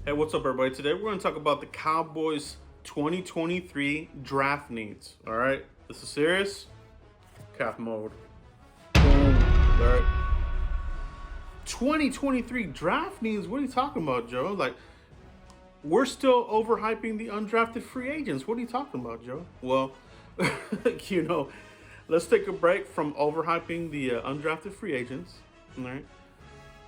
Hey, what's up, everybody? Today we're going to talk about the Cowboys 2023 draft needs. All right, this is serious. Calf mode. Boom. All right. 2023 draft needs. What are you talking about, Joe? Like, we're still overhyping the undrafted free agents. What are you talking about, Joe? Well, you know, let's take a break from overhyping the undrafted free agents. All right,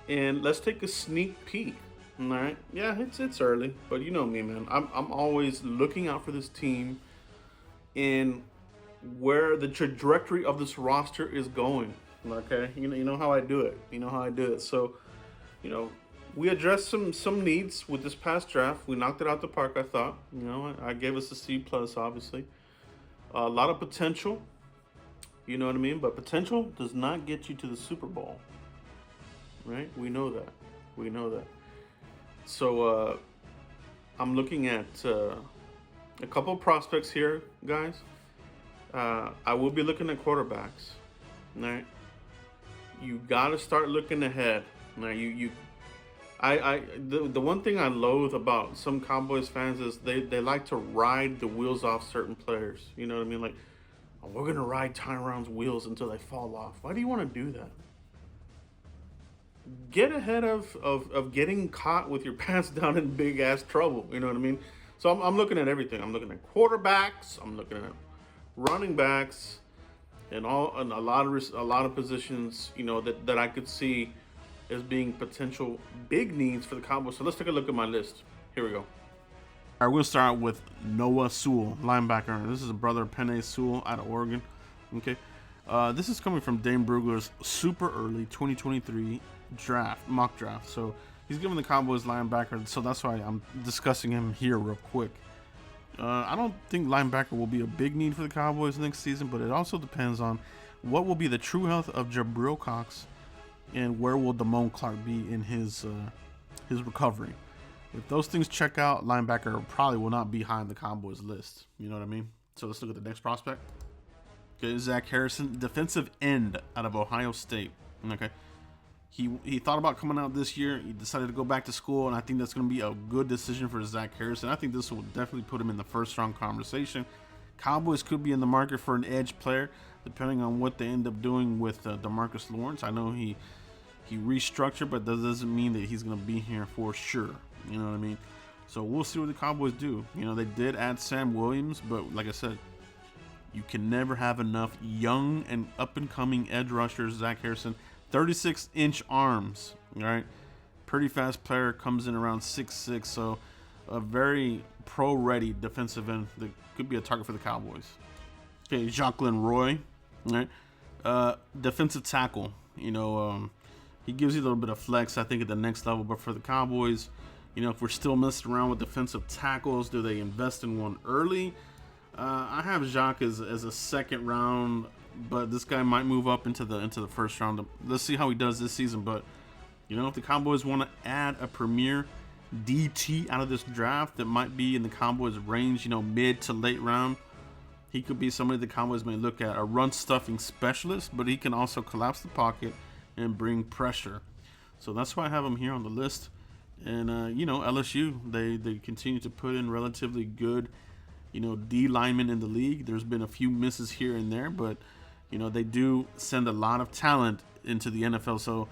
and let's take a sneak peek. All right, yeah, it's early, but you know me, man. I'm always looking out for this team and where the trajectory of this roster is going. Okay, you know how I do it. You know how I do it. So, you know, we addressed some needs with this past draft. We knocked it out the park. I thought. You know, I gave us a C plus. Obviously, a lot of potential. You know what I mean? But potential does not get you to the Super Bowl. Right? We know that. We know that. So I'm looking at a couple of prospects here, guys. I will be looking at quarterbacks. All right, you got to start looking ahead. All right, the one thing I loathe about some Cowboys fans is they like to ride the wheels off certain players. You know what I mean? Like, oh, we're gonna ride Tyron's wheels until they fall off. Why do you want to do that? Get ahead of getting caught with your pants down in big ass trouble. You know what I mean? So I'm looking at everything. I'm looking at quarterbacks. I'm looking at running backs, and a lot of positions. You know that I could see as being potential big needs for the Cowboys. So let's take a look at my list. Here we go. All right, we'll start with Noah Sewell, linebacker. This is a brother of Penei Sewell out of Oregon. Okay. This is coming from Dane Brugler's super early 2023 mock draft. So he's giving the Cowboys linebacker, so that's why I'm discussing him here real quick. I don't think linebacker will be a big need for the Cowboys next season, but it also depends on what will be the true health of Jabril Cox and where will Damone Clark be in his recovery. If those things check out, linebacker probably will not be high on the Cowboys list. You know what I mean? So let's look at the next prospect. Okay, Zach Harrison, defensive end out of Ohio State. Okay, he thought about coming out this year. He decided to go back to school, and I think that's going to be a good decision for Zach Harrison. I think this will definitely put him in the first round conversation. Cowboys could be in the market for an edge player, depending on what they end up doing with DeMarcus Lawrence. I know he restructured, but that doesn't mean that he's going to be here for sure. You know what I mean? So we'll see what the Cowboys do. You know, they did add Sam Williams, but like I said, you can never have enough young and up-and-coming edge rushers. Zach Harrison, 36-inch arms, all right? Pretty fast player, comes in around 6'6", so a very pro-ready defensive end that could be a target for the Cowboys. Okay, Jacquelyn Roy, all right? Defensive tackle. You know, he gives you a little bit of flex, I think, at the next level, but for the Cowboys, you know, if we're still messing around with defensive tackles, do they invest in one early? I have Jacques as a second round, but this guy might move up into the first round. Let's see how he does this season. But you know, if the Cowboys want to add a premier DT out of this draft that might be in the Cowboys' range, you know, mid to late round, he could be somebody the Cowboys may look at, a run stuffing specialist, but he can also collapse the pocket and bring pressure. So that's why I have him here on the list. And you know, LSU, they continue to put in relatively good, you know, D linemen in the league. There's been a few misses here and there, but you know, they do send a lot of talent into the NFL. So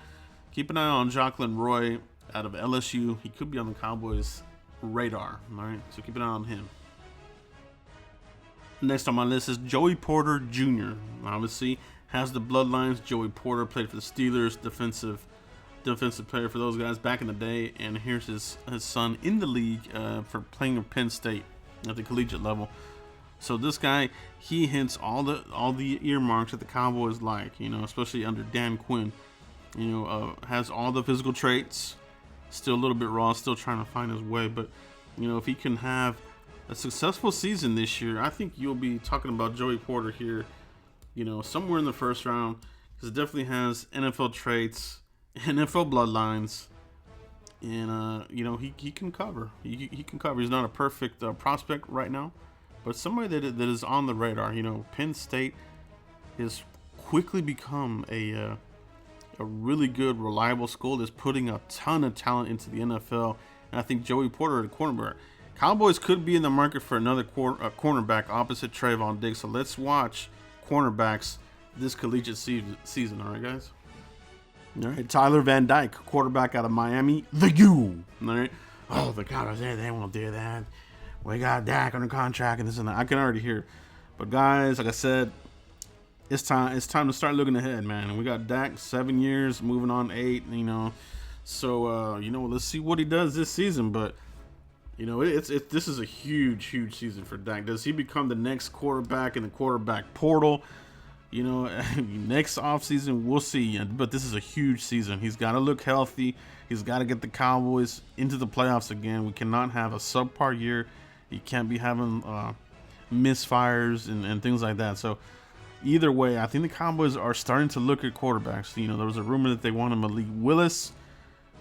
keep an eye on Jacquelyn Roy out of LSU. He could be on the Cowboys' radar. All right, so keep an eye on him. Next on my list is Joey Porter Jr. Obviously has the bloodlines. Joey Porter played for the Steelers, defensive player for those guys back in the day, and here's his son in the league for playing at Penn State at the collegiate level. So this guy, he hits all the earmarks that the Cowboys like, you know, especially under Dan Quinn. You know, has all the physical traits, still a little bit raw, still trying to find his way. But you know, if he can have a successful season this year, I think you'll be talking about Joey Porter here, you know, somewhere in the first round, because it definitely has NFL traits, NFL bloodlines. And you know, he can cover. He can cover. He's not a perfect prospect right now, but somebody that is on the radar. You know, Penn State has quickly become a really good, reliable school that's putting a ton of talent into the NFL And I think Joey Porter at cornerback. Cowboys could be in the market for another cornerback opposite Trayvon Diggs. So let's watch cornerbacks this collegiate season. All right, guys? All right, Tyler Van Dyke, quarterback out of Miami. The U. All right. Oh, the Cowboys, they won't do that. We got Dak under contract and this and that. I can already hear. But guys, like I said, it's time to start looking ahead, man. And we got Dak 7 years, moving on 8. So let's see what he does this season. But this is a huge season for Dak. Does he become the next quarterback in the quarterback portal? Next offseason, we'll see. But this is a huge season. He's got to look healthy. He's got to get the Cowboys into the playoffs again. We cannot have a subpar year. You can't be having misfires and things like that. So either way, I think the Cowboys are starting to look at quarterbacks. There was a rumor that they wanted Malik Willis.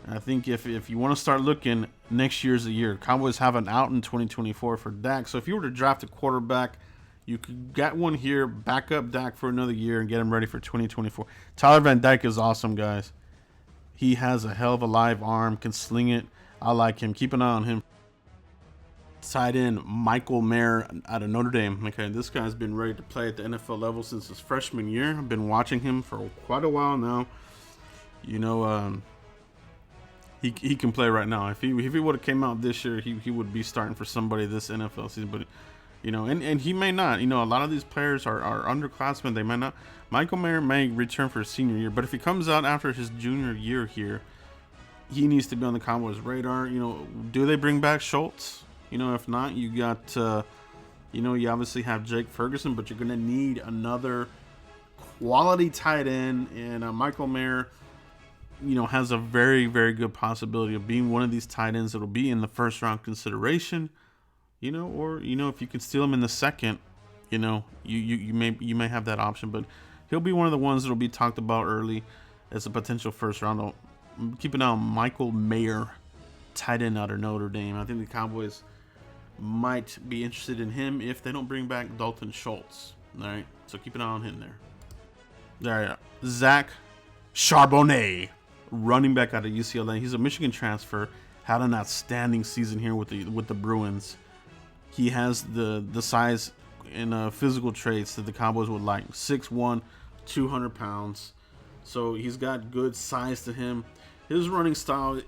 I think if you want to start looking, next year's the year. Cowboys have an out in 2024 for Dak. So if you were to draft a quarterback, you could get one here, back up Dak for another year, and get him ready for 2024. Tyler Van Dyke is awesome, guys. He has a hell of a live arm, can sling it. I like him. Keep an eye on him. Tight end Michael Mayer out of Notre Dame. Okay, this guy's been ready to play at the NFL level since his freshman year. I've been watching him for quite a while now. He can play right now. If he would have came out this year, he would be starting for somebody this NFL season. But and he may not. A lot of these players are underclassmen. They might not. Michael Mayer may return for his senior year, but if he comes out after his junior year here, he needs to be on the Cowboys' radar. Do they bring back Schultz? If not, you got you obviously have Jake Ferguson, but you're gonna need another quality tight end, and Michael Mayer has a very, very good possibility of being one of these tight ends that'll be in the first round consideration, or if you can steal him in the second, you may have that option, but he'll be one of the ones that'll be talked about early as a potential first round. Keep an eye on Michael Mayer, tight end out of Notre Dame. I think the Cowboys might be interested in him if they don't bring back Dalton Schultz. All right, so keep an eye on him there. There, Zac Charbonnet, running back out of UCLA. He's a Michigan transfer. Had an outstanding season here with the Bruins. He has the size and physical traits that the Cowboys would like. 6'1", 200 pounds. So he's got good size to him. His running style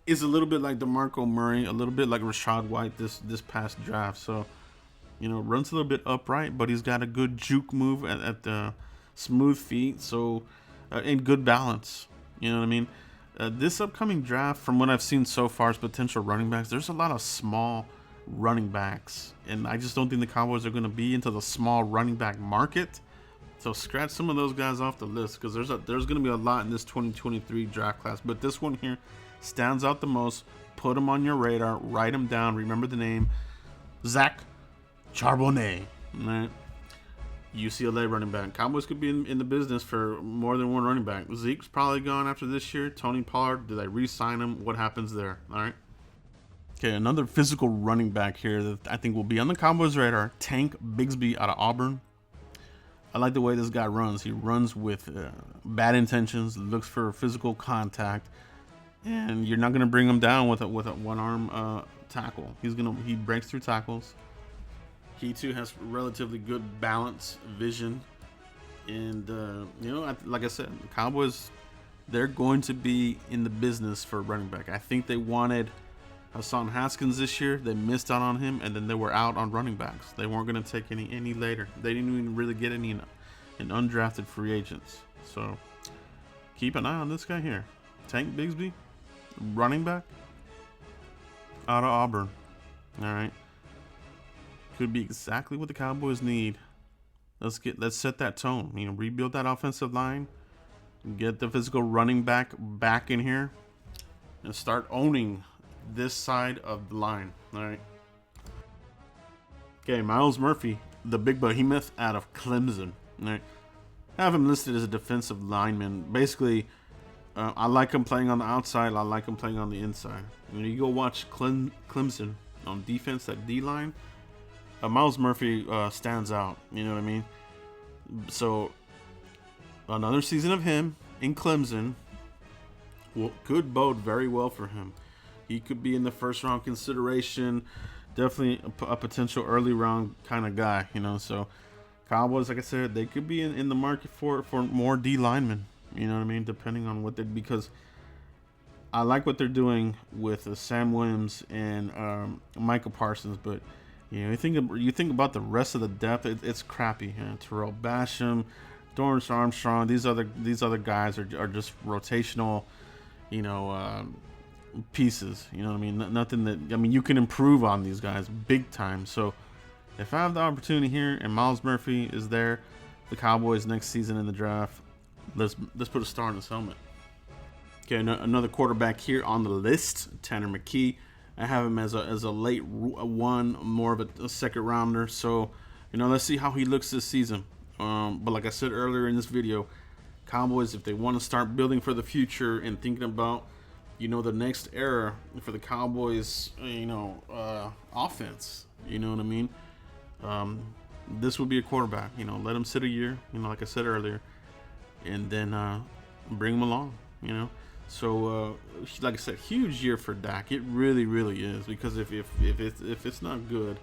is a little bit like DeMarco Murray, a little bit like Rachaad White this past draft. So, runs a little bit upright, but he's got a good juke move at the smooth feet. So, and good balance. You know what I mean? This upcoming draft, from what I've seen so far as potential running backs, there's a lot of small running backs. And I just don't think the Cowboys are going to be into the small running back market. So scratch some of those guys off the list, because there's going to be a lot in this 2023 draft class. But this one here stands out the most. Put him on your radar. Write him down. Remember the name. Zac Charbonnet. All right. UCLA running back. Cowboys could be in the business for more than one running back. Zeke's probably gone after this year. Tony Pollard, do they re-sign him? What happens there? All right. Okay, another physical running back here that I think will be on the Cowboys' radar. Tank Bixby out of Auburn. I like the way this guy runs. He runs with bad intentions, looks for physical contact, and you're not going to bring him down with a one-arm tackle. He breaks through tackles. He too has relatively good balance, vision, and like I said, the Cowboys, they're going to be in the business for a running back. I think they wanted Hassan Haskins this year. They missed out on him, and then they were out on running backs. They weren't going to take any later. They didn't even really get any in undrafted free agents. So keep an eye on this guy here, Tank Bixby, running back out of Auburn. All right. Could be exactly what the Cowboys need. Let's set that tone. Rebuild that offensive line, get the physical running back in here, and start owning this side of the line. All right. Okay, Myles Murphy, the big behemoth out of Clemson. All right. I have him listed as a defensive lineman. Basically, I like him playing on the outside. I like him playing on the inside. When you go watch Clemson on defense, that D line, Myles Murphy stands out. You know what I mean? So another season of him in Clemson could bode very well for him. he could be in the first round consideration. Definitely a potential early round kind of guy, you know. So Cowboys, like I said, they could be in the market for more D linemen. You know what I mean? Depending on what they, because I like what they're doing with Sam Williams and Micah Parsons, but you know, you think about the rest of the depth, it's crappy. You know, Terrell Basham, Dorrance Armstrong, these other guys are just rotational, you know, pieces. You know what I mean? Nothing that, I mean, you can improve on these guys big time. So if I have the opportunity here and Myles Murphy is there, the Cowboys next season in the draft, let's put a star in his helmet. Okay, another quarterback here on the list, Tanner McKee. I have him as a late one, more of a second rounder. So, you know, let's see how he looks this season. But like I said earlier in this video, Cowboys, if they want to start building for the future and thinking about, you know, the next era for the Cowboys, you know, offense, you know what I mean? This would be a quarterback. You know, let him sit a year, you know, like I said earlier, and then bring him along, you know. So, like I said, huge year for Dak. It really, really is, because if it's not good,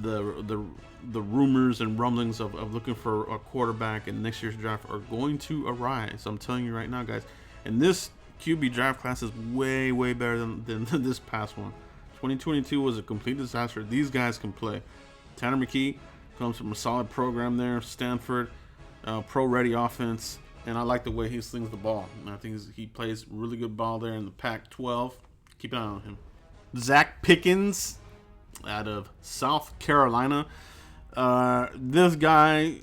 the rumors and rumblings of looking for a quarterback in next year's draft are going to arise. I'm telling you right now, guys. And this QB draft class is way, way better than this past one. 2022 was a complete disaster. These guys can play. Tanner McKee comes from a solid program there, Stanford, pro-ready offense. And I like the way he slings the ball. And I think he plays really good ball there in the Pac-12. Keep an eye on him. Zach Pickens out of South Carolina. This guy,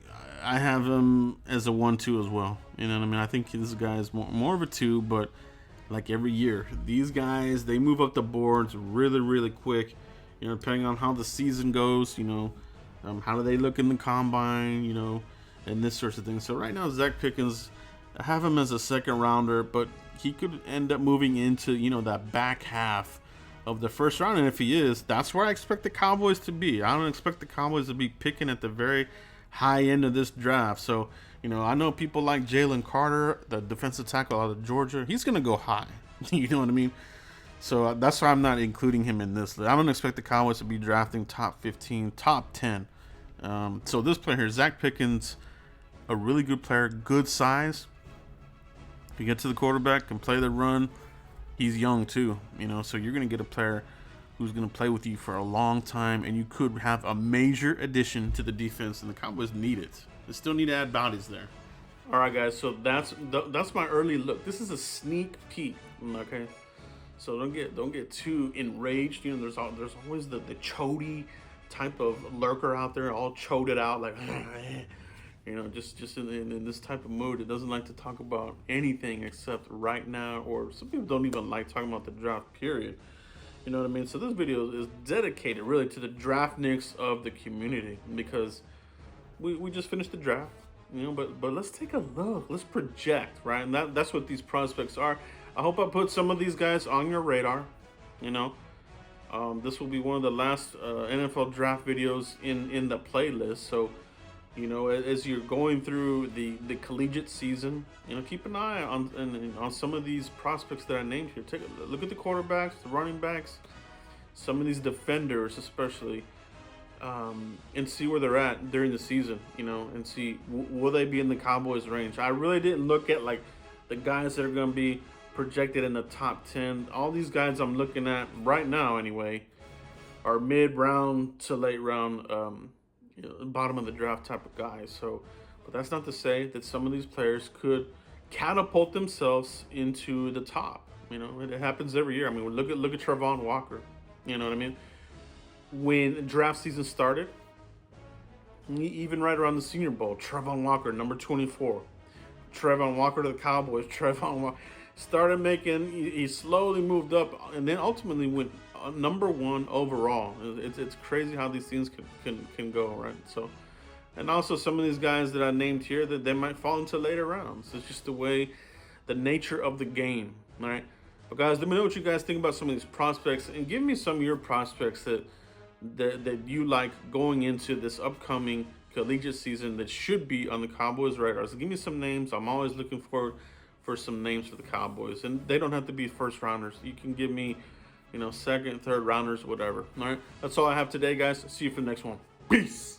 I have him as a 1-2 as well. You know what I mean? I think this guy is more of a 2, but like every year, these guys, they move up the boards really, really quick. You know, depending on how the season goes, you know, how do they look in the combine, you know, and this sorts of things. So right now, Zach Pickens, I have him as a second rounder, but he could end up moving into, you know, that back half of the first round. And if he is, that's where I expect the Cowboys to be. I don't expect the Cowboys to be picking at the very high end of this draft. So, you know, I know people like Jalen Carter, the defensive tackle out of Georgia. He's going to go high. You know what I mean? So that's why I'm not including him in this list. I don't expect the Cowboys to be drafting top 15, top 10. So this player here, Zach Pickens, a really good player, good size. If you get to the quarterback, can play the run. He's young too, you know, so you're going to get a player who's going to play with you for a long time, and you could have a major addition to the defense, and the Cowboys need it. They still need to add bodies there. All right, guys, so that's my early look. This is a sneak peek, okay? So don't get too enraged. You know, there's always the chody type of lurker out there, all choded out, like, you know, just in this type of mood. It doesn't like to talk about anything except right now, or some people don't even like talking about the draft, period. You know what I mean? So this video is dedicated really to the draftniks of the community, because we just finished the draft, you know, but let's take a look. Let's project, right? And that's what these prospects are. I hope I put some of these guys on your radar, you know. This will be one of the last NFL draft videos in the playlist. So, you know, as you're going through the collegiate season, you know, keep an eye on some of these prospects that I named here. Take a look at the quarterbacks, the running backs, some of these defenders especially, and see where they're at during the season, you know, and see will they be in the Cowboys range. I really didn't look at like the guys that are going to be projected in the top 10. All these guys I'm looking at right now anyway are mid-round to late round, you know, bottom of the draft type of guys. So, but that's not to say that some of these players could catapult themselves into the top. You know, it happens every year. I mean, look at Travon Walker. You know what I mean? When draft season started, even right around the Senior Bowl, Travon Walker, number 24. Travon Walker to the Cowboys. Travon Walker started making, he slowly moved up, and then ultimately went number 1 overall. It's crazy how these things can go, right? So, and also some of these guys that I named here, that they might fall into later rounds. It's just the way, the nature of the game, right? But guys, let me know what you guys think about some of these prospects, and give me some of your prospects that you like going into this upcoming collegiate season that should be on the Cowboys radar. So give me some names. I'm always looking forward for some names for the Cowboys. And they don't have to be first rounders. You can give me, second, third rounders, whatever. All right. That's all I have today, guys. See you for the next one. Peace.